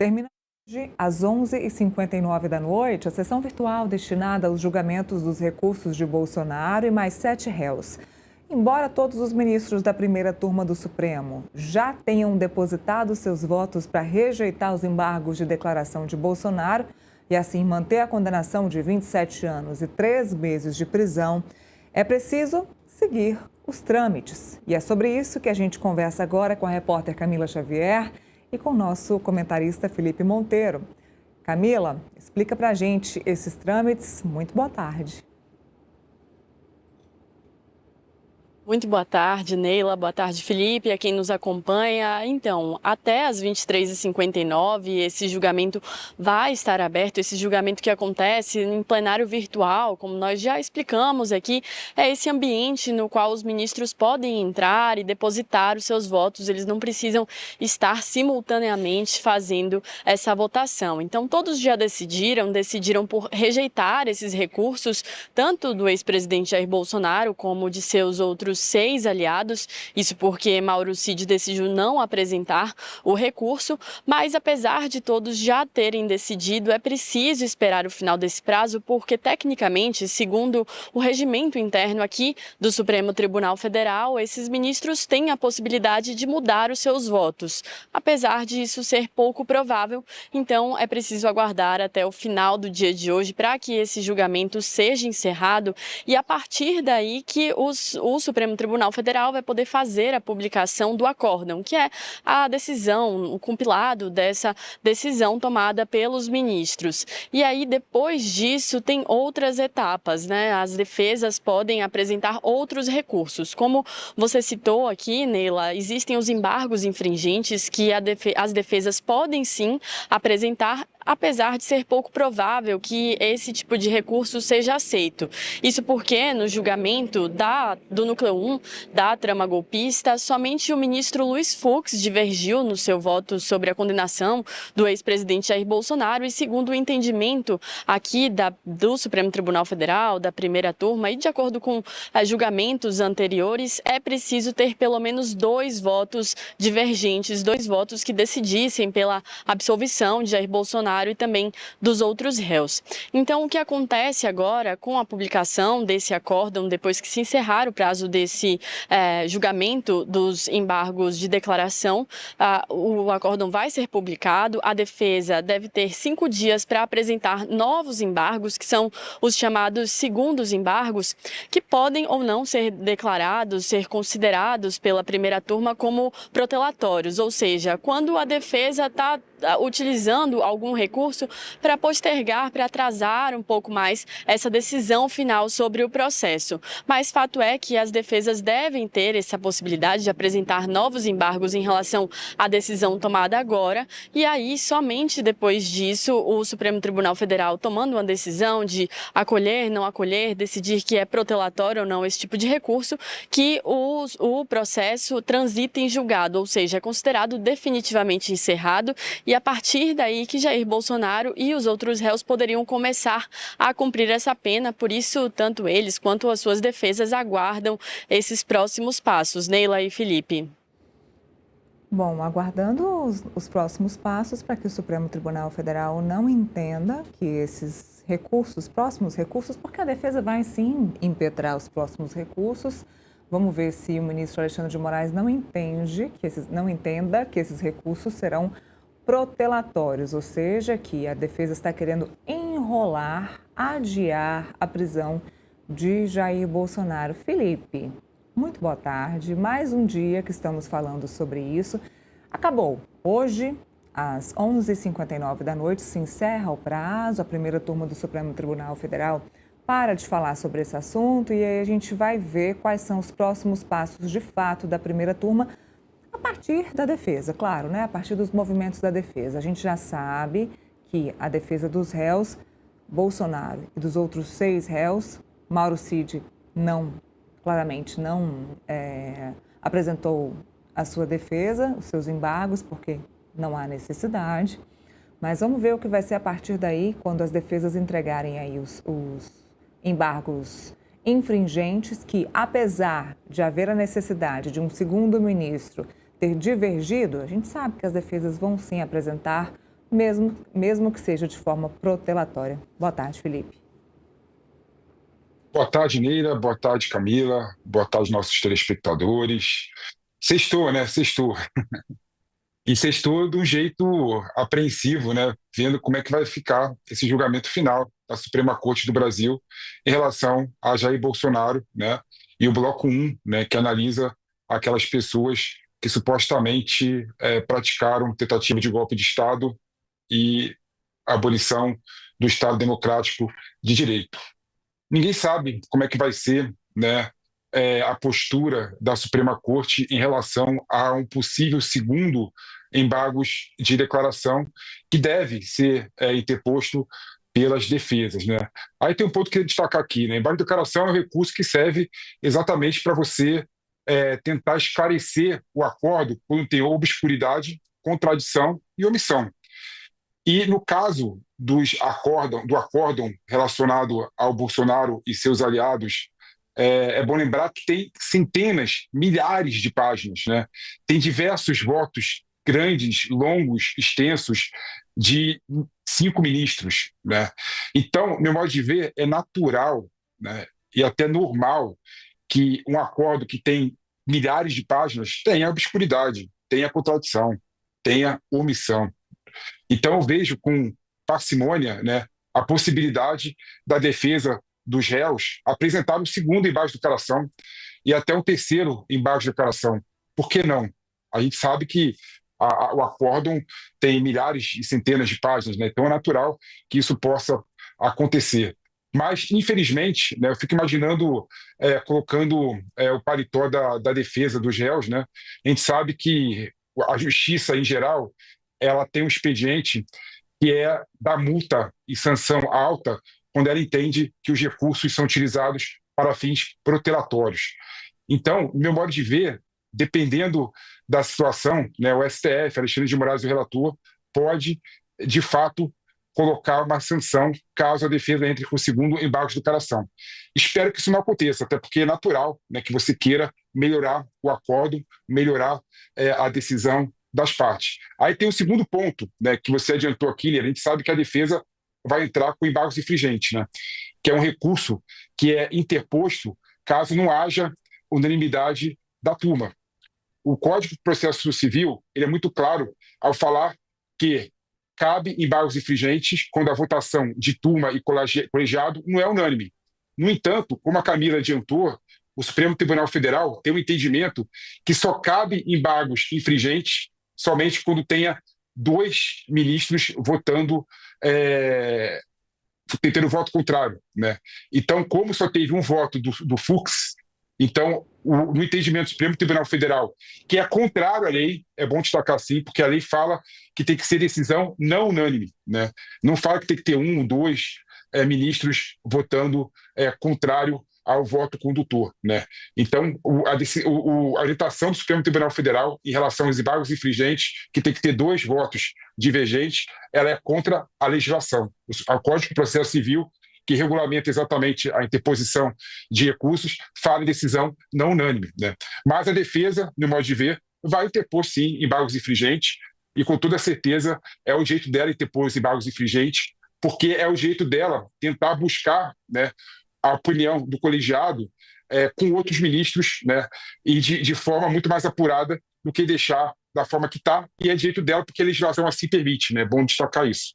Termina hoje às 11h59 da noite a sessão virtual destinada aos julgamentos dos recursos de Bolsonaro e mais 7 réus. Embora todos os ministros da primeira turma do Supremo já tenham depositado seus votos para rejeitar os embargos de declaração de Bolsonaro e assim manter a condenação de 27 anos e 3 meses de prisão, é preciso seguir os trâmites. E é sobre isso que a gente conversa agora com a repórter Camila Xavier e com o nosso comentarista Felipe Monteiro. Camila, explica pra gente esses trâmites. Muito boa tarde. Muito boa tarde, Neila. Boa tarde, Felipe, a quem nos acompanha. Então, até às 23h59, esse julgamento vai estar aberto. Esse julgamento que acontece em plenário virtual, como nós já explicamos aqui, é esse ambiente no qual os ministros podem entrar e depositar os seus votos. Eles não precisam estar simultaneamente fazendo essa votação. Então, todos já decidiram por rejeitar esses recursos, tanto do ex-presidente Jair Bolsonaro como de seus outros 6 aliados, isso porque Mauro Cid decidiu não apresentar o recurso, mas apesar de todos já terem decidido, é preciso esperar o final desse prazo, porque tecnicamente, segundo o regimento interno aqui do Supremo Tribunal Federal, esses ministros têm a possibilidade de mudar os seus votos. Apesar de isso ser pouco provável, então é preciso aguardar até o final do dia de hoje para que esse julgamento seja encerrado e a partir daí que o Supremo Tribunal Federal vai poder fazer a publicação do acórdão, que é a decisão, o compilado dessa decisão tomada pelos ministros. E aí, depois disso, tem outras etapas, né? As defesas podem apresentar outros recursos. Como você citou aqui, Neila, existem os embargos infringentes que as defesas podem sim apresentar, apesar de ser pouco provável que esse tipo de recurso seja aceito. Isso porque, no julgamento do núcleo 1 da trama golpista, somente o ministro Luiz Fux divergiu no seu voto sobre a condenação do ex-presidente Jair Bolsonaro e, segundo o entendimento aqui do Supremo Tribunal Federal, da primeira turma, e de acordo com julgamentos anteriores, é preciso ter pelo menos 2 votos divergentes, 2 votos que decidissem pela absolvição de Jair Bolsonaro e também dos outros réus. Então, o que acontece agora com a publicação desse acórdão, depois que se encerrar o prazo desse julgamento dos embargos de declaração, o acórdão vai ser publicado, a defesa deve ter 5 dias para apresentar novos embargos, que são os chamados segundos embargos, que podem ou não ser declarados, ser considerados pela primeira turma como protelatórios, ou seja, quando a defesa está utilizando algum recurso para postergar, para atrasar um pouco mais essa decisão final sobre o processo. Mas fato é que as defesas devem ter essa possibilidade de apresentar novos embargos em relação à decisão tomada agora, e aí somente depois disso o Supremo Tribunal Federal tomando uma decisão de acolher, não acolher, decidir que é protelatório ou não esse tipo de recurso, que o processo transita em julgado, ou seja, é considerado definitivamente encerrado e a partir daí que Jair Bolsonaro e os outros réus poderiam começar a cumprir essa pena, por isso tanto eles quanto as suas defesas aguardam esses próximos passos. Neila e Felipe. Bom, aguardando os próximos passos para que o Supremo Tribunal Federal não entenda que esses recursos, próximos recursos, porque a defesa vai sim impetrar os próximos recursos. Vamos ver se o ministro Alexandre de Moraes não entenda que esses recursos serão protelatórios, ou seja, que a defesa está querendo enrolar, adiar a prisão de Jair Bolsonaro. Felipe, muito boa tarde. Mais um dia que estamos falando sobre isso. Acabou. Hoje, às 11h59 da noite, se encerra o prazo. A primeira turma do Supremo Tribunal Federal para de falar sobre esse assunto e aí a gente vai ver quais são os próximos passos de fato da primeira turma a partir da defesa, claro, né? A partir dos movimentos da defesa. A gente já sabe que a defesa dos réus, Bolsonaro e dos outros 6 réus, Mauro Cid claramente não apresentou a sua defesa, os seus embargos, porque não há necessidade. Mas vamos ver o que vai ser a partir daí, quando as defesas entregarem aí os embargos infringentes, que apesar de haver a necessidade de um segundo ministro ter divergido, a gente sabe que as defesas vão sim apresentar mesmo que seja de forma protelatória. Boa tarde, Felipe. Boa tarde, Neira. Boa tarde, Camila. Boa tarde, nossos telespectadores. Sextou, né? Sextou. E sextou de um jeito apreensivo, né? Vendo como é que vai ficar esse julgamento final da Suprema Corte do Brasil em relação a Jair Bolsonaro, né? E o Bloco 1, né? Que analisa aquelas pessoas que supostamente praticaram tentativa de golpe de Estado e abolição do Estado Democrático de Direito. Ninguém sabe como é que vai ser, né, a postura da Suprema Corte em relação a um possível segundo embargos de declaração que deve ser interposto pelas defesas, né? Aí tem um ponto que eu queria destacar aqui, né? Embargo de declaração é um recurso que serve exatamente para você tentar esclarecer o acordo quando tem obscuridade, contradição e omissão. E no caso do acórdão relacionado ao Bolsonaro e seus aliados, é bom lembrar que tem centenas, milhares de páginas, né? Tem diversos votos grandes, longos, extensos, de 5 ministros, né? Então, meu modo de ver, é natural, né, e até normal que um acordo que tem milhares de páginas tenha obscuridade, tenha contradição, tenha omissão. Então, eu vejo com parcimônia, né, a possibilidade da defesa dos réus apresentar um segundo embargo de declaração e até um terceiro embargo de declaração. Por que não? A gente sabe que o acórdão tem milhares e centenas de páginas, né, então é natural que isso possa acontecer. Mas, infelizmente, né, eu fico imaginando, colocando o paletó da defesa dos réus, né? A gente sabe que a justiça, em geral, ela tem um expediente que é da multa e sanção alta quando ela entende que os recursos são utilizados para fins protelatórios. Então, meu modo de ver, dependendo da situação, né, o STF, Alexandre de Moraes, o relator, pode, de fato, colocar uma sanção caso a defesa entre com o segundo embargo de declaração. Espero que isso não aconteça, até porque é natural, né, que você queira melhorar o acordo, melhorar a decisão das partes. Aí tem o segundo ponto, né, que você adiantou aqui, né, a gente sabe que a defesa vai entrar com embargos infringentes, né, que é um recurso que é interposto caso não haja unanimidade da turma. O Código de Processo Civil ele é muito claro ao falar que cabe embargos infringentes quando a votação de turma e colegiado não é unânime. No entanto, como a Camila adiantou, o Supremo Tribunal Federal tem um entendimento que só cabe embargos infringentes somente quando tenha 2 ministros votando, tendo voto contrário, né? Então, como só teve um voto do Fux, então, no entendimento do Supremo Tribunal Federal, que é contrário à lei, é bom destacar assim, porque a lei fala que tem que ser decisão não unânime, né? Não fala que tem que ter 1 ou 2 ministros votando contrário ao voto condutor, né? Então, a orientação do Supremo Tribunal Federal em relação aos embargos infringentes, que tem que ter 2 votos divergentes, ela é contra a legislação. O Código de Processo Civil, que regulamenta exatamente a interposição de recursos, fala em decisão não unânime, né? Mas a defesa, no modo de ver, vai interpor, sim, embargos infringentes, e com toda certeza é o jeito dela interpor os embargos infringentes, porque é o jeito dela tentar buscar, né, a opinião do colegiado com outros ministros, né, e de forma muito mais apurada do que deixar da forma que está, e é direito dela porque a legislação assim permite, né? É bom destacar isso.